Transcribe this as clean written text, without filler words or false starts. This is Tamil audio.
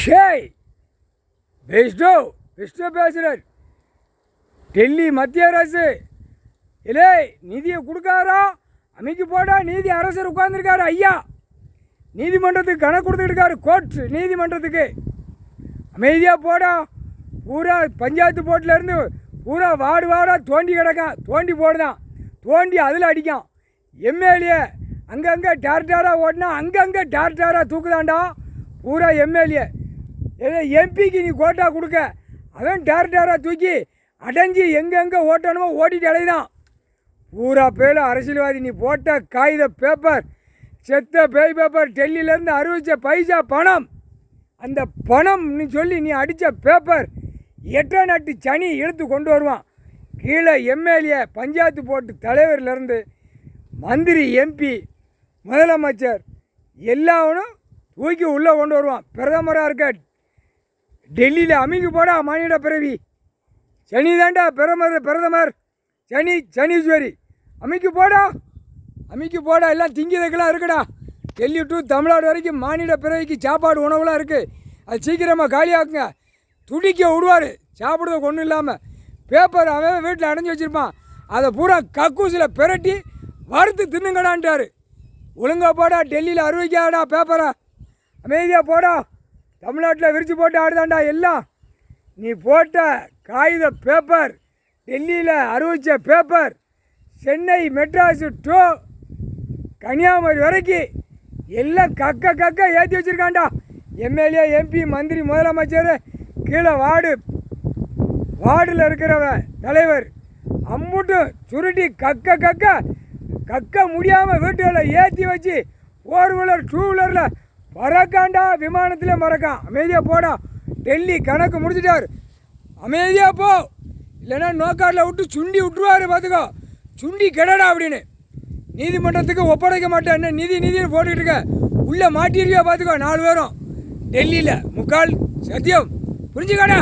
ஷேய் விஷ்ணு பேசுகிறார். டெல்லி மத்திய அரசு இல்லை நிதியை கொடுக்காரா அமைக்கு போடா. நீதி அரசர் உட்கார்ந்துருக்காரு ஐயா. நீதிமன்றத்துக்கு கணக்கு கொடுத்துட்டு இருக்காரு. கோர்ட் நீதிமன்றத்துக்கு அமைதியாக போடா. பூரா பஞ்சாயத்து போட்டிலேருந்து பூரா வாடாக தோண்டி கிடக்கான். தோண்டி போடுதான். தோண்டி அதில் அடிக்கான். எம்எல்ஏ அங்கங்கே டார்டாராக ஓட்டினா அங்கங்கே டார்டாராக தூக்குதாண்டா. பூரா எம்எல்ஏ ஏதோ எம்பிக்கு நீ கோட்டா கொடுக்க அவன் டார்டாராக தூக்கி அடைஞ்சி எங்கெங்கே ஓட்டணுமோ ஓட்டிட்டு அலைதான். பூரா பேர் அரசியல்வாதி. நீ போட்ட காகித பேப்பர் செத்த பேய் பேப்பர் டெல்லியிலேருந்து அறிவித்த பைசா பணம் அந்த பணம்னு சொல்லி நீ அடித்த பேப்பர் எட்ட நட்டு சனி இழுத்து கொண்டு வருவான். கீழே எம்எல்ஏ பஞ்சாயத்து போட்டு தலைவர்லேருந்து மந்திரி எம்பி முதலமைச்சர் எல்லாவனும் தூக்கி உள்ளே கொண்டு வருவான். பிரதமராக இருக்க டெல்லியில் அமைக்கு போடா. மானிட பிறவி சனி தாண்டா பிரதமர் சனீஸ்வரி அமைக்கு போடா. எல்லாம் திங்கிறதுக்கெல்லாம் இருக்குடா. டெல்லி டு தமிழ்நாடு வரைக்கும் மானிட பிறவிக்கு சாப்பாடு உணவுலாம் இருக்குது. அது சீக்கிரமாக காலியாக்குங்க. துடிக்க விடுவார் சாப்பிடுறதுக்கு ஒன்றும் இல்லாமல். பேப்பர் அவன் வீட்டில் அடைஞ்சி வச்சுருப்பான். அதை பூரா கக்கூசில் பிரட்டி வறுத்து தின்னுங்கடான்ட்டார். ஒழுங்காக போடா. டெல்லியில் அறிவிக்காடா பேப்பரை. அமைதியாக போடா. தமிழ்நாட்டில் விரித்து போட்டு ஆடுதாண்டா எல்லாம். நீ போட்ட காகித பேப்பர் டெல்லியில் அறிவித்த பேப்பர் சென்னை மெட்ராஸு டு கன்னியாகுமரி வரைக்கும் எல்லாம் கக்க ஏற்றி வச்சுருக்காண்டா. எம்எல்ஏ எம்பி மந்திரி முதலமைச்சர் கீழே வார்டில் இருக்கிறவன் தலைவர் அம்புட்டும் சுருட்டி கக்க முடியாமல் வீட்டுகளில் ஏற்றி வச்சு 4 வீலர் 2 வீலரில் மறக்காண்டா. விமானத்தில் மறக்கான். அமைதியாக போடா. டெல்லி கணக்கு முடிச்சிட்டார். அமைதியாக போ. இல்லைன்னா நோக்காட்டில் விட்டு சுண்டி விட்டுருவாரு. பார்த்துக்கோ. சுண்டி கெடடா அப்படின்னு நீதிமன்றத்துக்கு ஒப்படைக்க மாட்டேன். என்ன நிதின்னு போட்டுக்கிட்டு இருக்க. உள்ளே மாட்டிருக்கியா பார்த்துக்கோ. 4 பேரும் டெல்லியில் முக்கால் சத்தியம். புரிஞ்சுக்காடா.